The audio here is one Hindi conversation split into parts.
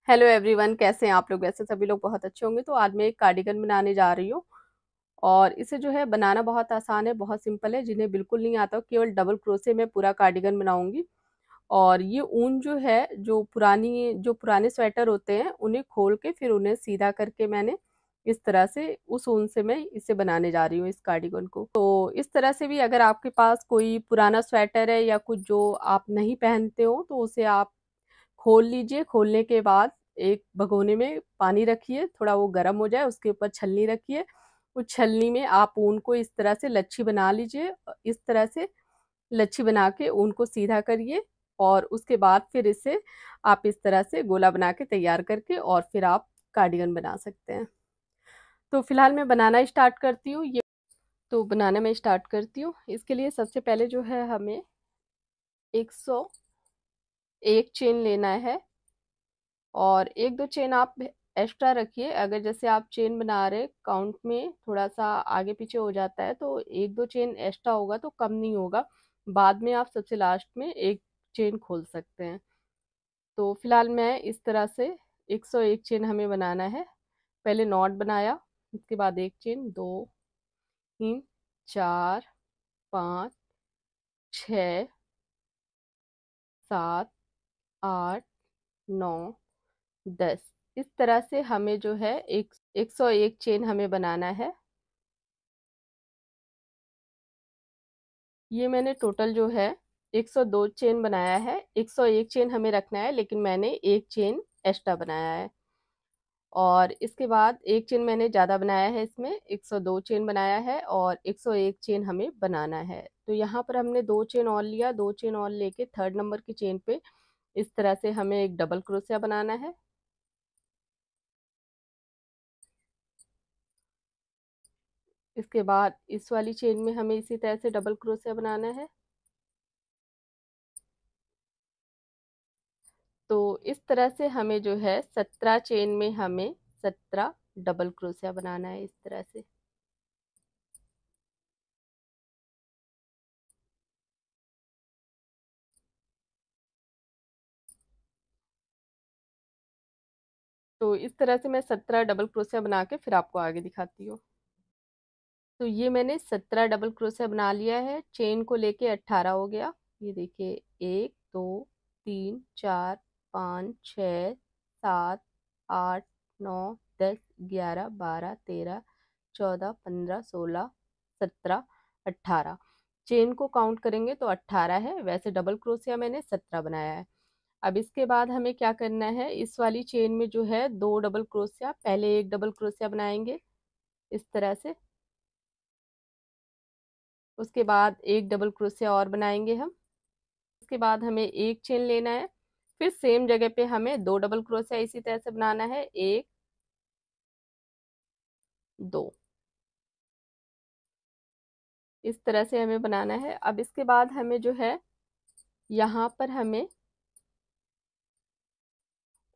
हेलो एवरीवन, कैसे हैं आप लोग। वैसे सभी लोग बहुत अच्छे होंगे। तो आज मैं एक कार्डिगन बनाने जा रही हूँ और इसे जो है बनाना बहुत आसान है, बहुत सिंपल है। जिन्हें बिल्कुल नहीं आता केवल डबल क्रोशे में पूरा कार्डिगन बनाऊंगी। और ये ऊन जो है, जो पुराने स्वेटर होते हैं उन्हें खोल के फिर उन्हें सीधा करके मैंने इस तरह से उस ऊन से मैं इसे बनाने जा रही हूँ इस कार्डिगन को। तो इस तरह से भी अगर आपके पास कोई पुराना स्वेटर है या कुछ जो आप नहीं पहनते हो तो उसे आप खोल लीजिए। खोलने के बाद एक भगोने में पानी रखिए, थोड़ा वो गर्म हो जाए, उसके ऊपर छलनी रखिए। उस छलनी में आप ऊन को इस तरह से लच्छी बना लीजिए। इस तरह से लच्छी बना के ऊन को सीधा करिए और उसके बाद फिर इसे आप इस तरह से गोला बना के तैयार करके और फिर आप कार्डिगन बना सकते हैं। तो फिलहाल मैं बनाना स्टार्ट करती हूँ। ये तो बनाना मैं स्टार्ट करती हूँ। इसके लिए सबसे पहले जो है हमें 101 चेन लेना है और एक दो चेन आप एक्स्ट्रा रखिए। अगर जैसे आप चेन बना रहे काउंट में थोड़ा सा आगे पीछे हो जाता है तो एक दो चेन एक्स्ट्रा होगा तो कम नहीं होगा। बाद में आप सबसे लास्ट में एक चेन खोल सकते हैं। तो फिलहाल मैं इस तरह से 101 चेन हमें बनाना है। पहले नॉट बनाया, उसके बाद एक चेन, दो, तीन, चार, पाँच, छ, सात, आठ, नौ, 10। इस तरह से हमें जो है 101 चेन हमें बनाना है। ये मैंने टोटल जो है 102 चेन बनाया है। 101 चेन हमें रखना है लेकिन मैंने एक चेन एक्स्ट्रा बनाया है। और इसके बाद एक चेन मैंने ज़्यादा बनाया है, इसमें 102 चेन बनाया है और 101 चेन हमें बनाना है। तो यहाँ पर हमने दो चेन और लिया, दो चेन और लेके थर्ड नंबर की चेन पे इस तरह से हमें एक डबल क्रोशिया बनाना है। इसके बाद इस वाली चेन में हमें इसी तरह से डबल क्रोशिया बनाना है। तो इस तरह से हमें जो है 17 चेन में हमें 17 डबल क्रोशिया बनाना है इस तरह से। तो इस तरह से मैं 17 डबल क्रोशिया बना के फिर आपको आगे दिखाती हूँ। तो ये मैंने 17 डबल क्रोशिया बना लिया है। चेन को लेके 18 हो गया। ये देखिए, एक, दो, तीन, चार, पाँच, छ, सात, आठ, नौ, 10, 11, 12, 13, 14, 15, 16, 17, 18। चेन को काउंट करेंगे तो 18 है। वैसे डबल क्रोशिया मैंने 17 बनाया है। अब इसके बाद हमें क्या करना है, इस वाली चेन में जो है दो डबल क्रोशिया, पहले एक डबल क्रोशिया बनाएंगे इस तरह से। उसके बाद एक डबल क्रोशिया और बनाएंगे हम। उसके बाद हमें एक चेन लेना है, फिर सेम जगह पे हमें दो डबल क्रोशिया इसी तरह से बनाना है, एक, दो। इस तरह से हमें बनाना है। अब इसके बाद हमें जो है यहाँ पर हमें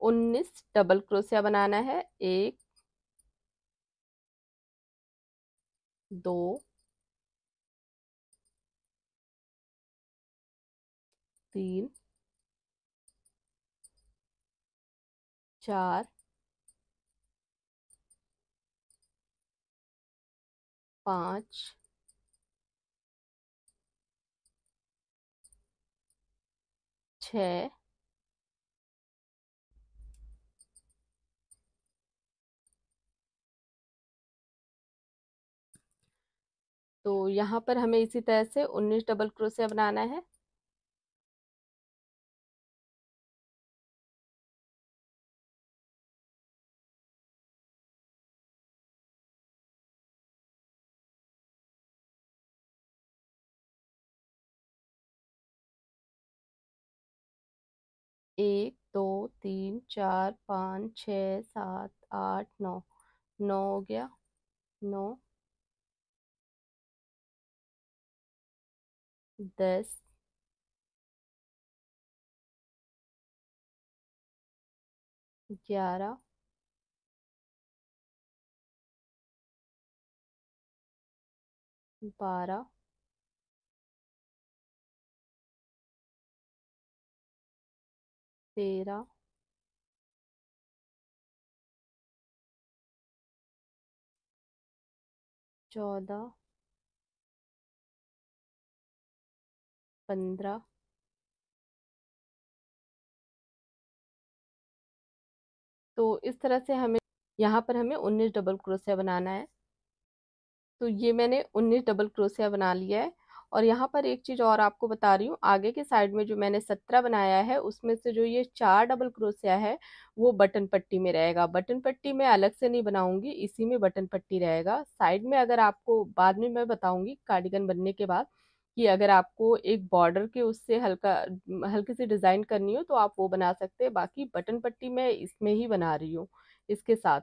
19 डबल क्रोशिया बनाना है। एक, दो, तीन, चार, पाँच, छ, तो यहाँ पर हमें इसी तरह से 19 डबल क्रोशिया बनाना है। एक, दो, तीन, चार, पाँच, छ, सात, आठ, नौ। नौ हो गया। नौ, 10, 11, 12, 13, 14, 15, तो इस तरह से हमें यहाँ पर हमें 19 डबल क्रोशिया बनाना है। तो ये मैंने 19 डबल क्रोशिया बना लिया है। और यहाँ पर एक चीज और आपको बता रही हूँ, आगे के साइड में जो मैंने 17 बनाया है उसमें से जो ये 4 डबल क्रोशिया है वो बटन पट्टी में रहेगा। बटन पट्टी मैं अलग से नहीं बनाऊंगी, इसी में बटन पट्टी रहेगा साइड में। अगर आपको बाद में मैं बताऊंगी कार्डिगन बनने के बाद कि अगर आपको एक बॉर्डर के उससे हल्की सी डिजाइन करनी हो तो आप वो बना सकते हैं। बाकी बटन पट्टी मैं इसमें ही बना रही हूँ इसके साथ।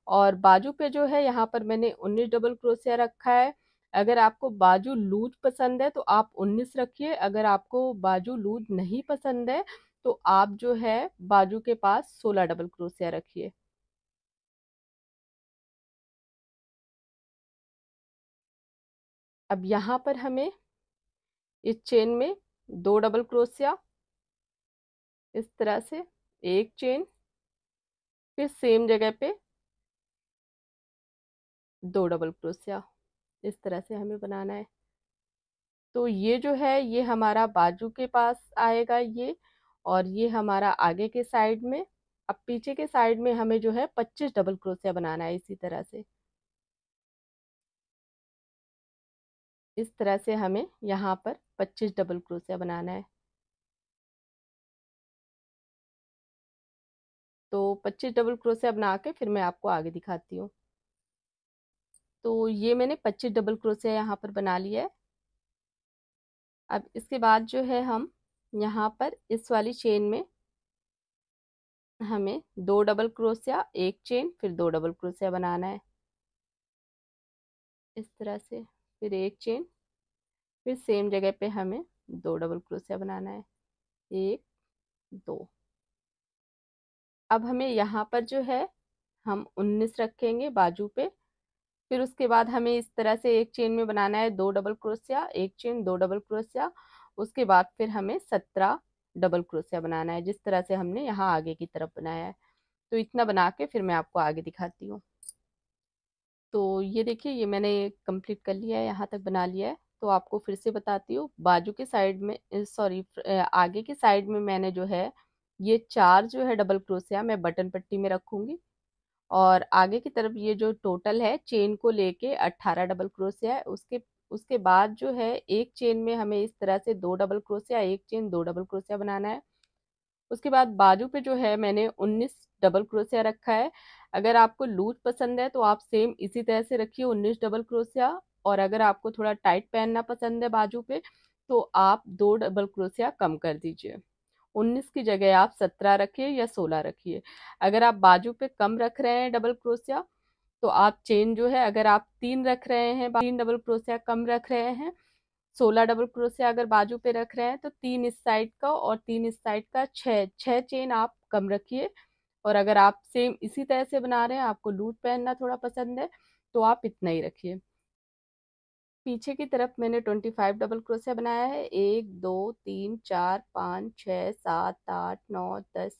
और बाजू पे जो है यहाँ पर मैंने 19 डबल क्रोशिया रखा है। अगर आपको बाजू लूज पसंद है तो आप 19 रखिए, अगर आपको बाजू लूज नहीं पसंद है तो आप जो है बाजू के पास 16 डबल क्रोशिया रखिए। अब यहाँ पर हमें इस चेन में 2 डबल क्रोशिया, इस तरह से एक चेन, फिर सेम जगह पे 2 डबल क्रोशिया, इस तरह से हमें बनाना है। तो ये जो है ये हमारा बाजू के पास आएगा ये, और ये हमारा आगे के साइड में। अब पीछे के साइड में हमें जो है 25 डबल क्रोशिया बनाना है इसी तरह से। इस तरह से हमें यहाँ पर 25 डबल क्रोशिया बनाना है। तो 25 डबल क्रोशिया बना के फिर मैं आपको आगे दिखाती हूँ। तो ये मैंने 25 डबल क्रोशिया यहाँ पर बना लिया है। अब इसके बाद जो है हम यहाँ पर इस वाली चेन में हमें 2 डबल क्रोशिया, एक चेन, फिर 2 डबल क्रोशिया बनाना है इस तरह से। फिर एक चेन, फिर सेम जगह पे हमें 2 डबल क्रोशिया बनाना है, एक, दो। अब हमें यहाँ पर जो है हम 19 रखेंगे बाजू पे। फिर उसके बाद हमें इस तरह से एक चेन में बनाना है 2 डबल क्रोशिया, एक चेन, 2 डबल क्रोशिया। उसके बाद फिर हमें 17 डबल क्रोशिया बनाना है जिस तरह से हमने यहाँ आगे की तरफ बनाया है। तो इतना बना के फिर मैं आपको आगे दिखाती हूँ। तो ये देखिए ये मैंने कंप्लीट कर लिया है, यहाँ तक बना लिया है। तो आपको फिर से बताती हूँ, बाजू के साइड में सॉरी आगे की साइड में मैंने जो है ये 4 जो है डबल क्रोशिया मैं बटन पट्टी में रखूंगी। और आगे की तरफ ये जो टोटल है चेन को लेके 18 डबल क्रोशिया है। उसके उसके बाद जो है एक चेन में हमें इस तरह से 2 डबल क्रोशिया, एक चेन, 2 डबल क्रोशिया बनाना है। उसके बाद बाजू पे जो है मैंने 19 डबल क्रोशिया रखा है। अगर आपको लूज पसंद है तो आप सेम इसी तरह से रखिए 19 डबल क्रोशिया। और अगर आपको थोड़ा टाइट पहनना पसंद है बाजू पे तो आप 2 डबल क्रोशिया कम कर दीजिए। 19 की जगह आप 17 रखिए या 16 रखिए। अगर आप बाजू पे कम रख रहे हैं डबल क्रोशिया तो आप चेन जो है अगर आप 3 रख रहे हैं, 3 डबल क्रोशिया कम रख रहे हैं, 16 डबल क्रोशिया अगर बाजू पे रख रहे हैं तो 3 इस साइड का और 3 इस साइड का, छह चेन आप कम रखिए। और अगर आप सेम इसी तरह से बना रहे हैं, आपको लूज पहनना थोड़ा पसंद है तो आप इतना ही रखिए। पीछे की तरफ मैंने 25 डबल क्रोशिया बनाया है, 1, 2, 3, 4, 5, 6, 7, 8, 9, 10,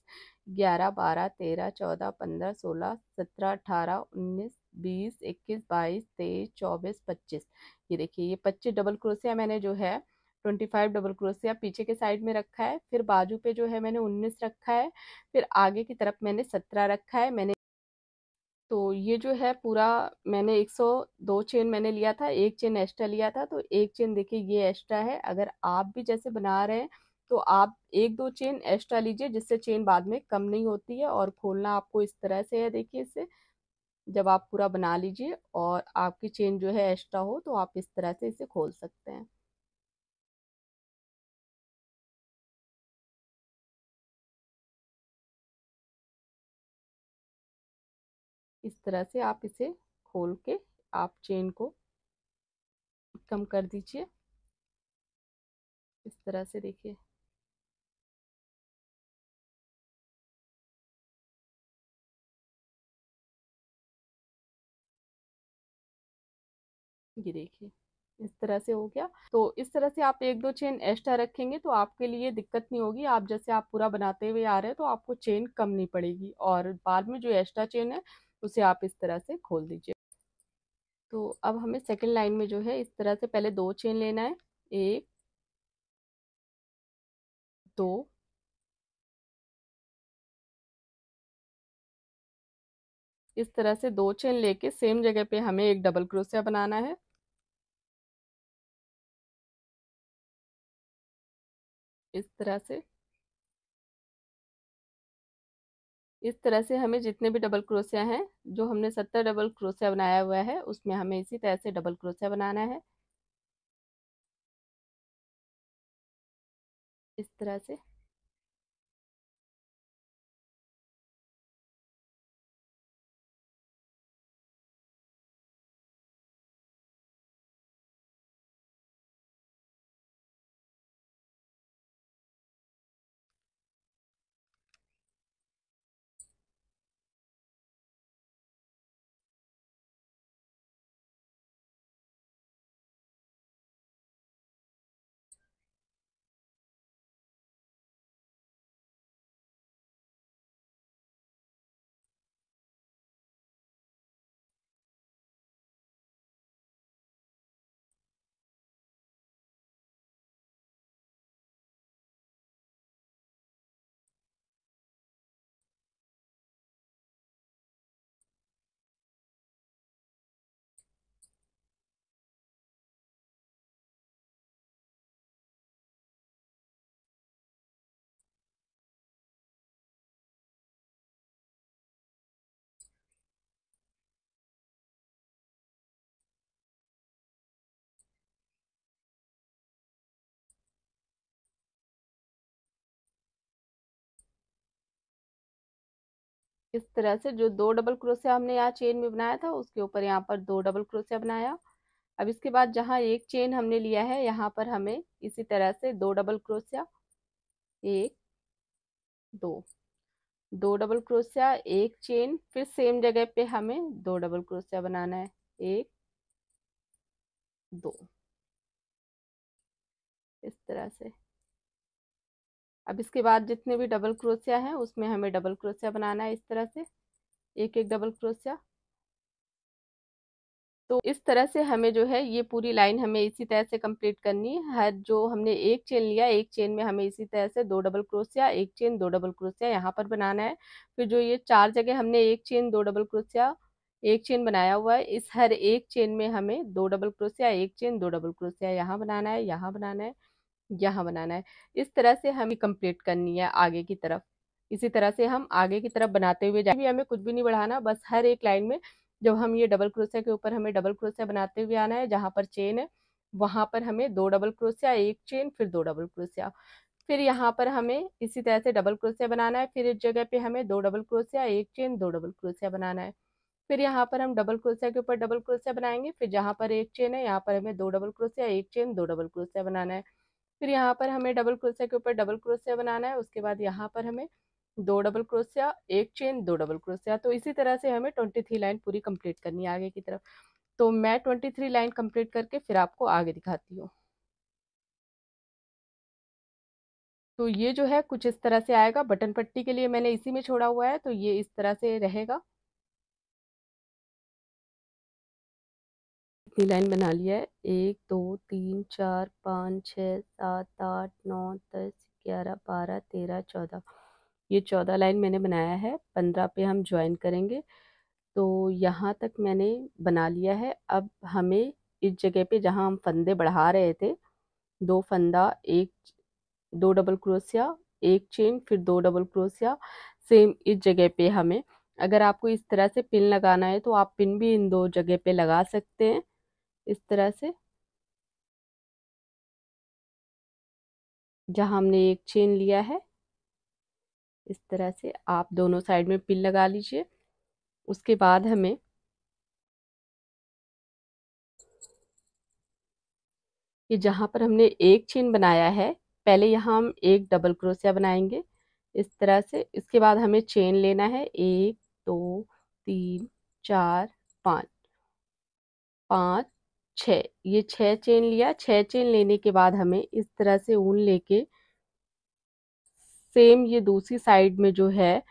11, 12, 13, 14, 15, 16, 17, 18, 19, 20, 21, 22, 23, 24, 25। ये 25 डबल क्रोशिया मैंने जो है 25 डबल क्रोशिया पीछे के साइड में रखा है। फिर बाजू पे जो है मैंने 19 रखा है। फिर आगे की तरफ मैंने 17 रखा है। मैंने तो ये जो है पूरा मैंने 102 चेन मैंने लिया था, एक चेन एक्स्ट्रा लिया था, तो एक चेन देखिए ये एक्स्ट्रा है। अगर आप भी जैसे बना रहे हैं तो आप 1-2 चेन एक्स्ट्रा लीजिए जिससे चेन बाद में कम नहीं होती है। और खोलना आपको इस तरह से है, देखिए इसे जब आप पूरा बना लीजिए और आपकी चेन जो है एक्स्ट्रा हो तो आप इस तरह से इसे खोल सकते हैं। इस तरह से आप इसे खोल के आप चेन को कम कर दीजिए इस तरह से, देखिए। ये देखिए इस तरह से हो गया। तो इस तरह से आप 1-2 चेन एक्स्ट्रा रखेंगे तो आपके लिए दिक्कत नहीं होगी। आप जैसे आप पूरा बनाते हुए आ रहे हैं तो आपको चेन कम नहीं पड़ेगी, और बाद में जो एक्स्ट्रा चेन है उसे आप इस तरह से खोल दीजिए। तो अब हमें सेकंड लाइन में जो है इस तरह से पहले 2 चेन लेना है, 1 2, इस तरह से 2 चेन लेके सेम जगह पे हमें एक डबल क्रोशिया बनाना है। इस तरह से हमें जितने भी डबल क्रोशिया हैं, जो हमने 70 डबल क्रोशिया बनाया हुआ है, उसमें हमें इसी तरह से डबल क्रोशिया बनाना है, इस तरह से। इस तरह से जो 2 डबल क्रोशिया हमने यहाँ चेन में बनाया था, उसके ऊपर यहाँ पर 2 डबल क्रोशिया बनाया। अब इसके बाद जहाँ एक चेन हमने लिया है, यहाँ पर हमें इसी तरह से 2 डबल क्रोशिया, 1 2, 2 डबल क्रोशिया, एक चेन, फिर सेम जगह पे हमें 2 डबल क्रोशिया बनाना है, 1 2, इस तरह से। अब इसके बाद जितने भी डबल क्रोशिया हैं, उसमें हमें डबल क्रोशिया बनाना है, इस तरह से एक एक डबल क्रोशिया। तो इस तरह से हमें जो है ये पूरी लाइन हमें इसी तरह से कंप्लीट करनी है। हर जो हमने एक चेन लिया, एक चेन में हमें इसी तरह से 2 डबल क्रोशिया, एक चेन, 2 डबल क्रोशिया यहाँ पर बनाना है। फिर जो ये 4 जगह हमने एक चेन, 2 डबल क्रोशिया, एक चेन बनाया हुआ है, इस हर एक चेन में हमें 2 डबल क्रोशिया, एक चेन, 2 डबल क्रोशिया यहाँ बनाना है, यहाँ बनाना है, यहाँ बनाना है। इस तरह से हमें कंप्लीट करनी है आगे की तरफ। इसी तरह से हम आगे की तरफ बनाते हुए जाएंगे। हमें कुछ भी नहीं बढ़ाना, बस हर एक लाइन में जब हम ये डबल क्रोशिया के ऊपर हमें डबल क्रोशिया बनाते हुए आना है, जहाँ पर चेन है वहां पर हमें 2 डबल क्रोशिया, एक चेन, फिर 2 डबल क्रोशिया। फिर यहाँ पर हमें इसी तरह से डबल क्रोशिया बनाना है। फिर इस जगह पे हमें 2 डबल क्रोशिया, एक चेन, 2 डबल क्रोशिया बनाना है। फिर यहाँ पर हम डबल क्रोशिया के ऊपर डबल क्रोशिया बनाएंगे। फिर जहाँ पर एक चेन है, यहाँ पर हमें 2 डबल क्रोशिया, एक चेन, 2 डबल क्रोशिया बनाना है। फिर यहाँ पर हमें डबल क्रोशिया के ऊपर डबल क्रोशिया बनाना है। उसके बाद यहाँ पर हमें 2 डबल क्रोशिया, एक चेन, 2 डबल क्रोशिया। तो इसी तरह से हमें 23 लाइन पूरी कंप्लीट करनी है आगे की तरफ। तो मैं 23 लाइन कंप्लीट करके फिर आपको आगे दिखाती हूँ। तो ये जो है कुछ इस तरह से आएगा। बटन पट्टी के लिए मैंने इसी में छोड़ा हुआ है, तो ये इस तरह से रहेगा। इतनी लाइन बना लिया है, 1 2 3 4 5 6 7 8 9 10 11 12 13 14, ये 14 लाइन मैंने बनाया है। 15 पे हम ज्वाइन करेंगे। तो यहाँ तक मैंने बना लिया है। अब हमें इस जगह पे जहाँ हम फंदे बढ़ा रहे थे, 2 फंदा, एक 2 डबल क्रोशिया, एक चेन, फिर 2 डबल क्रोशिया, सेम इस जगह पे हमें, अगर आपको इस तरह से पिन लगाना है तो आप पिन भी इन 2 जगह पे लगा सकते हैं, इस तरह से। जहाँ हमने एक चेन लिया है, इस तरह से आप दोनों साइड में पिन लगा लीजिए। उसके बाद हमें कि जहाँ पर हमने एक चेन बनाया है, पहले यहाँ हम एक डबल क्रोशिया बनाएंगे, इस तरह से। इसके बाद हमें चेन लेना है, 1 2 3 4 5 5 6, ये 6 चेन लिया। 6 चेन लेने के बाद हमें इस तरह से ऊन लेके सेम ये दूसरी साइड में जो है,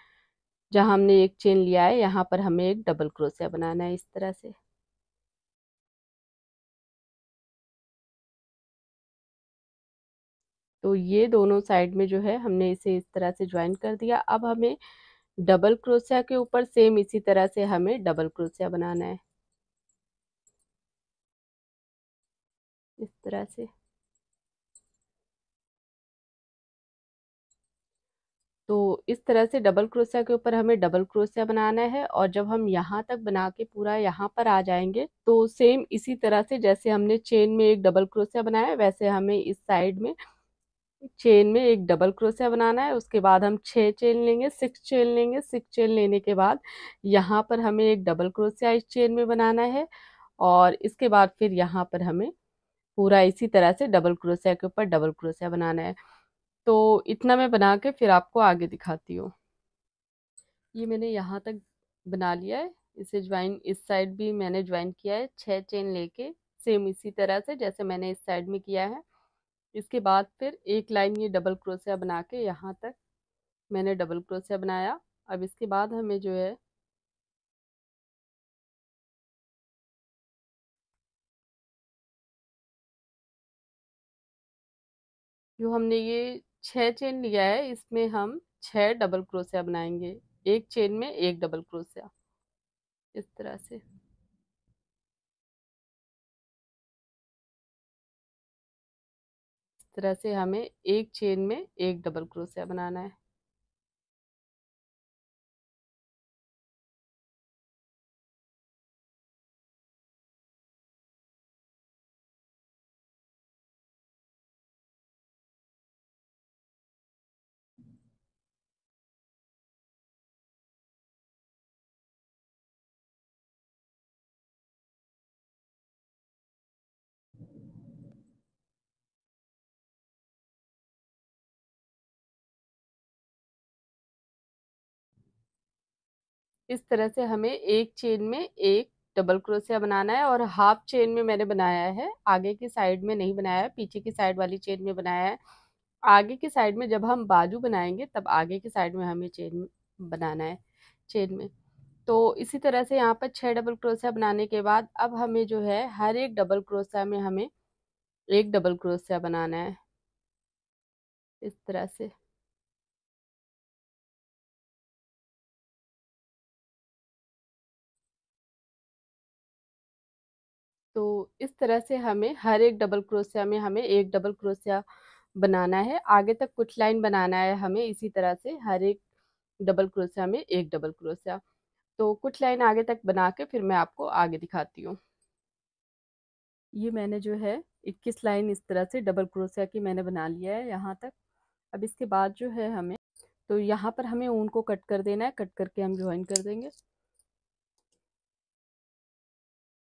जहाँ हमने एक चेन लिया है, यहाँ पर हमें एक डबल क्रोशिया बनाना है, इस तरह से। तो ये दोनों साइड में जो है हमने इसे इस तरह से ज्वाइन कर दिया। अब हमें डबल क्रोशिया के ऊपर सेम इसी तरह से हमें डबल क्रोशिया बनाना है, इस तरह से। तो इस तरह से डबल क्रोशिया के ऊपर हमें डबल क्रोशिया बनाना है, और जब हम यहाँ तक बना के पूरा यहाँ पर आ जाएंगे तो सेम इसी तरह से जैसे हमने चेन में एक डबल क्रोशिया बनाया है, वैसे हमें इस साइड में चेन में एक डबल क्रोशिया बनाना है। उसके बाद हम 6 चेन लेंगे, 6 चेन लेंगे। 6 चेन लेने के बाद यहाँ पर हमें एक डबल क्रोशिया इस चेन में बनाना है, और इसके बाद फिर यहाँ पर हमें पूरा इसी तरह से डबल क्रोशिया के ऊपर डबल क्रोशिया बनाना है। तो इतना मैं बना के फिर आपको आगे दिखाती हूँ। ये मैंने यहाँ तक बना लिया है, इसे ज्वाइन इस साइड भी मैंने ज्वाइन किया है 6 चेन लेके, सेम इसी तरह से जैसे मैंने इस साइड में किया है। इसके बाद फिर एक लाइन ये डबल क्रोशिया बना के यहाँ तक मैंने डबल क्रोशिया बनाया। अब इसके बाद हमें जो है जो हमने ये 6 चेन लिया है इसमें हम 6 डबल क्रोशिया बनाएंगे, एक चेन में एक डबल क्रोशिया, इस तरह से। इस तरह से हमें एक चेन में एक डबल क्रोशिया बनाना है। इस तरह से हमें एक चेन में एक डबल क्रोशिया बनाना है, और हाफ चेन में मैंने बनाया है, आगे की साइड में नहीं बनाया है, पीछे की साइड वाली चेन में बनाया है। आगे की साइड में जब हम बाजू बनाएंगे तब आगे की साइड में हमें चेन बनाना है, चेन में। तो इसी तरह से यहाँ पर 6 डबल क्रोशिया बनाने के बाद अब हमें जो है हर एक डबल क्रोशिया में हमें एक डबल क्रोशिया बनाना है, इस तरह से। तो इस तरह से हमें हर एक डबल क्रोशिया में हमें एक डबल क्रोशिया बनाना है, आगे तक कुछ लाइन बनाना है हमें इसी तरह से हर एक डबल क्रोशिया में एक डबल क्रोशिया। तो कुछ लाइन आगे तक बना के फिर मैं आपको आगे दिखाती हूँ। ये मैंने जो है 21 लाइन इस तरह से डबल क्रोशिया की मैंने बना लिया है यहाँ तक। अब इसके बाद जो है हमें, तो यहाँ पर हमें ऊन को कट कर देना है, कट करके हम ज्वाइन कर देंगे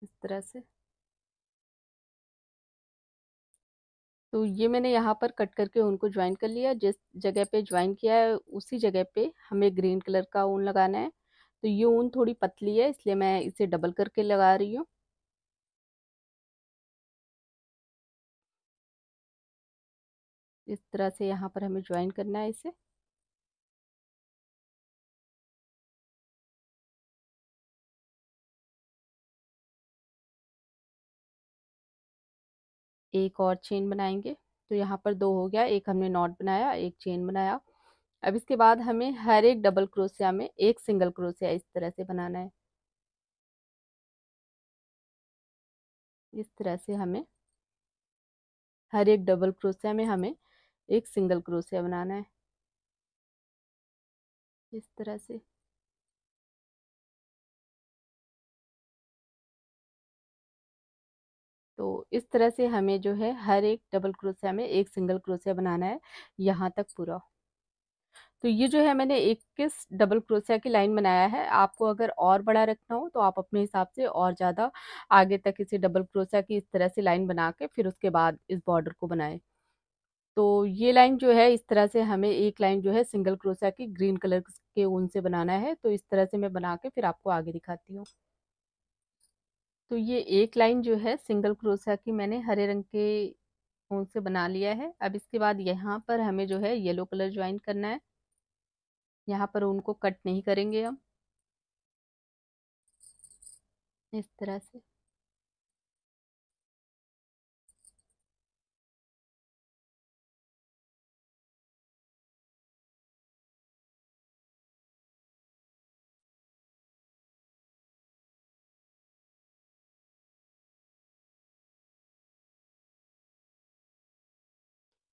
इस तरह से। तो ये मैंने यहाँ पर कट करके उनको ज्वाइन कर लिया। जिस जगह पे ज्वाइन किया है उसी जगह पे हमें ग्रीन कलर का ऊन लगाना है। तो ये ऊन थोड़ी पतली है इसलिए मैं इसे डबल करके लगा रही हूँ, इस तरह से यहाँ पर हमें ज्वाइन करना है इसे। एक और चेन बनाएंगे, तो यहाँ पर दो हो गया, एक हमने नॉट बनाया, एक चेन बनाया। अब इसके बाद हमें हर एक डबल क्रोशिया में एक सिंगल क्रोशिया इस तरह से बनाना है, इस तरह से हमें हर एक डबल क्रोशिया में हमें एक सिंगल क्रोशिया बनाना है, इस तरह से। तो इस तरह से हमें जो है हर एक डबल क्रोशिया में एक सिंगल क्रोशिया बनाना है यहाँ तक पूरा। तो ये जो है मैंने 21 डबल क्रोशिया की लाइन बनाया है। आपको अगर और बड़ा रखना हो तो आप अपने हिसाब से और ज़्यादा आगे तक इसे डबल क्रोशिया की इस तरह से लाइन बना के फिर उसके बाद इस बॉर्डर को बनाएं। तो ये लाइन जो है इस तरह से हमें एक लाइन जो है सिंगल क्रोशिया की ग्रीन कलर के ऊन से बनाना है। तो इस तरह से मैं बना के फिर आपको आगे दिखाती हूँ। तो ये एक लाइन जो है सिंगल क्रोशिया की मैंने हरे रंग के ऊन से बना लिया है। अब इसके बाद यहाँ पर हमें जो है येलो कलर ज्वाइन करना है। यहाँ पर ऊन को कट नहीं करेंगे हम, इस तरह से।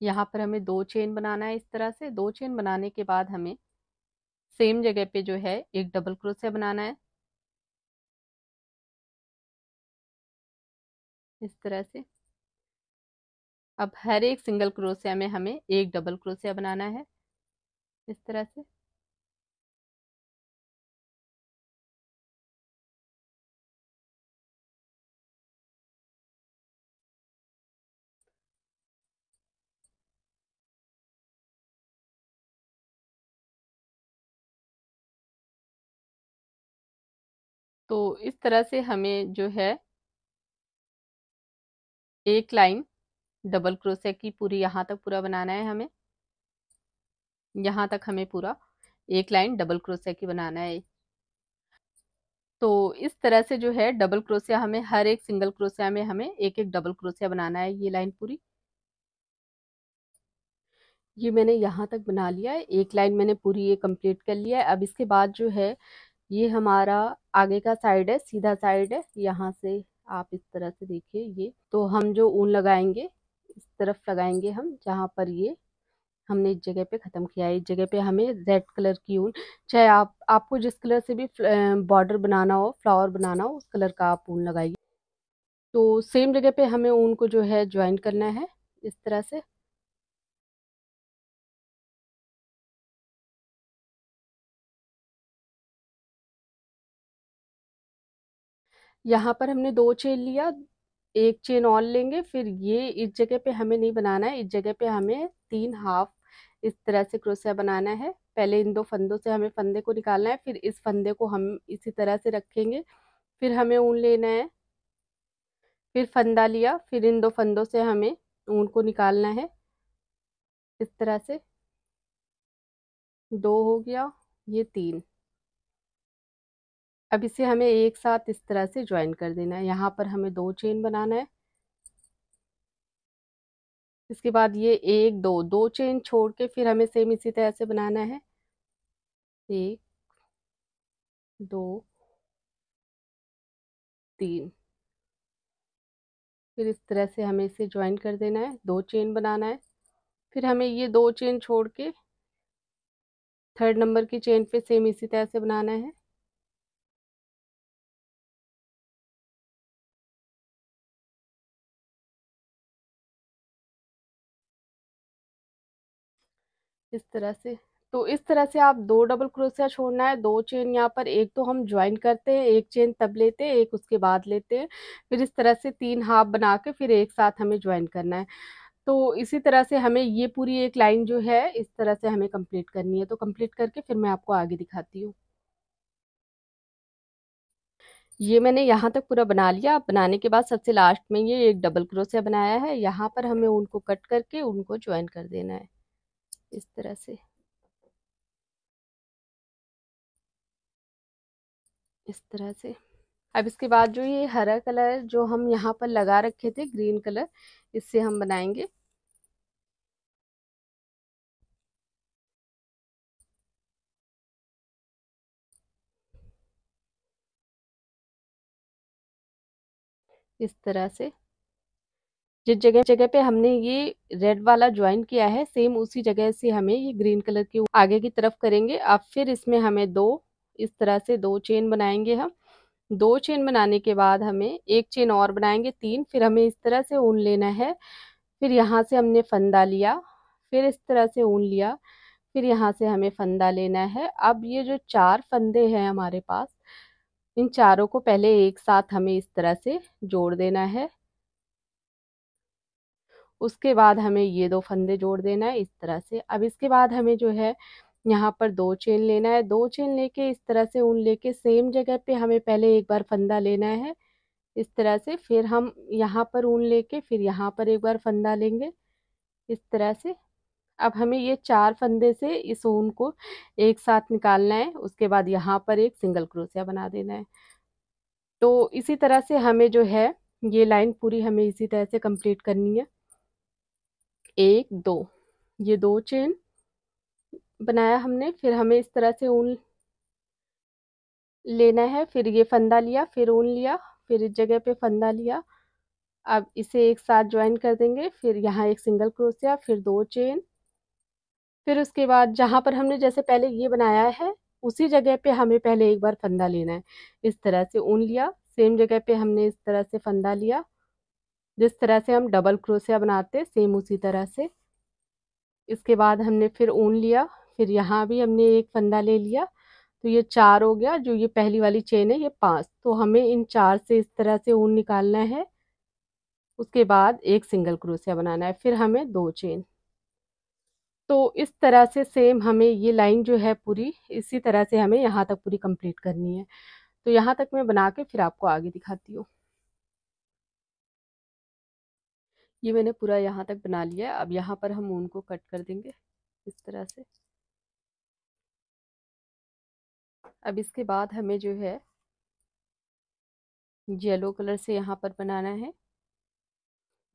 यहाँ पर हमें 2 चेन बनाना है। इस तरह से 2 चेन बनाने के बाद हमें सेम जगह पे जो है एक डबल क्रोशिया बनाना है, इस तरह से। अब हर एक सिंगल क्रोशिया में हमें एक डबल क्रोशिया बनाना है, इस तरह से। तो इस तरह से हमें जो है एक लाइन डबल क्रोशिया की पूरी यहाँ तक पूरा बनाना है हमें। यहाँ तक हमें पूरा एक लाइन डबल क्रोशिया की बनाना है। तो इस तरह से जो है डबल क्रोशिया हमें हर एक सिंगल क्रोशिया में हमें एक एक डबल क्रोशिया बनाना है, ये लाइन पूरी। ये मैंने यहाँ तक बना लिया है, एक लाइन मैंने पूरी ये कंप्लीट कर लिया है। अब इसके बाद जो है ये हमारा आगे का साइड है, सीधा साइड है। यहाँ से आप इस तरह से देखिए, ये तो हम जो ऊन लगाएंगे इस तरफ लगाएंगे हम, जहाँ पर ये हमने इस जगह पे ख़त्म किया है। इस जगह पे हमें रेड कलर की ऊन, चाहे आपको जिस कलर से भी बॉर्डर बनाना हो, फ्लावर बनाना हो, उस कलर का आप ऊन लगाइए। तो सेम जगह पे हमें ऊन को जो है ज्वाइन करना है, इस तरह से। यहाँ पर हमने 2 चेन लिया, एक चेन और लेंगे, फिर ये इस जगह पे हमें नहीं बनाना है, इस जगह पे हमें 3 हाफ इस तरह से क्रोशिया बनाना है। पहले इन 2 फंदों से हमें फंदे को निकालना है, फिर इस फंदे को हम इसी तरह से रखेंगे। फिर हमें ऊन लेना है, फिर फंदा लिया, फिर इन 2 फंदों से हमें ऊन को निकालना है, इस तरह से। 2 हो गया, ये 3। अब इसे हमें एक साथ इस तरह से ज्वाइन कर देना है। यहाँ पर हमें 2 चेन बनाना है। इसके बाद ये 1 2 2 चेन छोड़ के फिर हमें सेम इसी तरह से बनाना है। 1 2 3, फिर इस तरह से हमें इसे ज्वाइन कर देना है, 2 चेन बनाना है। फिर हमें ये 2 चेन छोड़ के थर्ड नंबर की चेन पे सेम इसी तरह से बनाना है। इस तरह से। तो इस तरह से आप 2 डबल क्रोशिया छोड़ना है, 2 चेन यहाँ पर, एक तो हम ज्वाइन करते हैं, एक चेन तब लेते हैं, एक उसके बाद लेते हैं। फिर इस तरह से 3 हाफ बना के फिर एक साथ हमें ज्वाइन करना है। तो इसी तरह से हमें ये पूरी एक लाइन जो है इस तरह से हमें कंप्लीट करनी है। तो कंप्लीट करके फिर मैं आपको आगे दिखाती हूँ। ये मैंने यहाँ तक पूरा बना लिया। बनाने के बाद सबसे लास्ट में ये एक डबल क्रोशिया बनाया है, यहाँ पर हमें उनको कट करके उनको ज्वाइन कर देना है, इस तरह से, इस तरह से। अब इसके बाद जो ये हरा कलर जो हम यहाँ पर लगा रखे थे, ग्रीन कलर, इससे हम बनाएंगे। इस तरह से जिस जगह जगह पे हमने ये रेड वाला ज्वाइन किया है, सेम उसी जगह से हमें ये ग्रीन कलर की आगे की तरफ करेंगे। अब फिर इसमें हमें 2 इस तरह से 2 चेन बनाएंगे हम। 2 चेन बनाने के बाद हमें एक चेन और बनाएंगे, 3। फिर हमें इस तरह से ऊन लेना है, फिर यहाँ से हमने फंदा लिया, फिर इस तरह से ऊन लिया, फिर यहाँ से हमें फंदा लेना है। अब ये जो 4 फंदे हैं हमारे पास, इन चारों को पहले एक साथ हमें इस तरह से जोड़ देना है। उसके बाद हमें ये 2 फंदे जोड़ देना है, इस तरह से। अब इसके बाद हमें जो है यहाँ पर 2 चेन लेना है, 2 चेन लेके इस तरह से ऊन लेके सेम जगह पे हमें पहले एक बार फंदा लेना है, इस तरह से। फिर हम यहाँ पर ऊन लेके फिर यहाँ पर एक बार फंदा लेंगे, इस तरह से। अब हमें ये 4 फंदे से इस ऊन को एक साथ निकालना है। उसके बाद यहाँ पर एक सिंगल क्रोशिया बना देना है। तो इसी तरह से हमें जो है ये लाइन पूरी हमें इसी तरह से कंप्लीट करनी है। 1 2, ये 2 चेन बनाया हमने, फिर हमें इस तरह से ऊन लेना है, फिर ये फंदा लिया, फिर ऊन लिया, फिर इस जगह पे फंदा लिया, अब इसे एक साथ ज्वाइन कर देंगे, फिर यहाँ एक सिंगल क्रोशिया, फिर 2 चेन, फिर उसके बाद जहाँ पर हमने जैसे पहले ये बनाया है उसी जगह पे हमें पहले एक बार फंदा लेना है। इस तरह से ऊन लिया, सेम जगह पे हमने इस तरह से फंदा लिया, जिस तरह से हम डबल क्रोशिया बनाते सेम उसी तरह से। इसके बाद हमने फिर ऊन लिया, फिर यहाँ भी हमने एक फंदा ले लिया, तो ये 4 हो गया। जो ये पहली वाली चेन है ये 5, तो हमें इन 4 से इस तरह से ऊन निकालना है। उसके बाद एक सिंगल क्रोशिया बनाना है, फिर हमें 2 चेन। तो इस तरह से सेम हमें ये लाइन जो है पूरी इसी तरह से हमें यहाँ तक पूरी कंप्लीट करनी है। तो यहाँ तक मैं बना के फिर आपको आगे दिखाती हूँ। ये मैंने पूरा यहाँ तक बना लिया है। अब यहाँ पर हम ऊन को कट कर देंगे इस तरह से। अब इसके बाद हमें जो है येलो कलर से यहाँ पर बनाना है।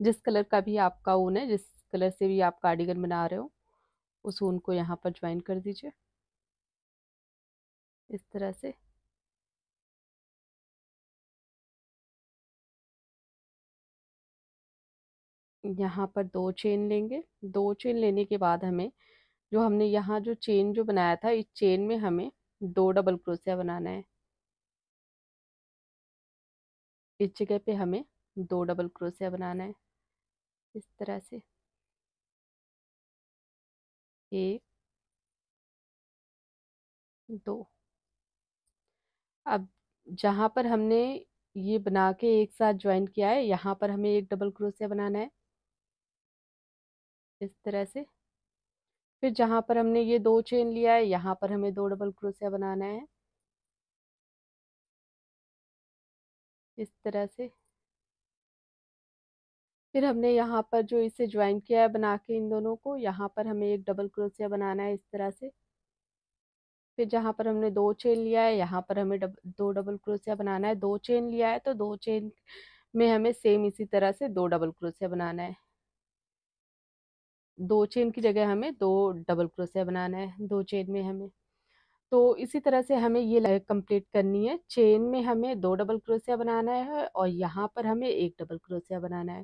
जिस कलर का भी आपका ऊन है, जिस कलर से भी आप कार्डिगन बना रहे हो, उस ऊन को यहाँ पर ज्वाइन कर दीजिए इस तरह से। यहाँ पर 2 चेन लेंगे। 2 चेन लेने के बाद हमें जो हमने यहाँ जो चेन जो बनाया था, इस चेन में हमें 2 डबल क्रोशिया बनाना है। इस जगह पे हमें 2 डबल क्रोशिया बनाना है इस तरह से। 1, 2। अब जहाँ पर हमने ये बना के एक साथ ज्वाइन किया है, यहाँ पर हमें एक डबल क्रोशिया बनाना है इस तरह से। फिर जहाँ पर हमने ये 2 चेन लिया है, यहाँ पर हमें 2 डबल क्रोशिया बनाना है इस तरह से। फिर हमने यहाँ पर जो इसे ज्वाइन किया है बना के इन दोनों को, यहाँ पर हमें एक डबल क्रोशिया बनाना है इस तरह से। फिर जहाँ पर हमने 2 चेन लिया है, यहाँ पर हमें 2 डबल क्रोशिया बनाना है। 2 चेन लिया है तो 2 चेन में हमें सेम इसी तरह से 2 डबल क्रोशिया बनाना है। 2 चेन की जगह हमें 2 डबल क्रोशिया बनाना है 2 चेन में हमें। तो इसी तरह से हमें ये लाइन कंप्लीट करनी है। चेन में हमें 2 डबल क्रोशिया बनाना है और यहाँ पर हमें एक डबल क्रोशिया बनाना है।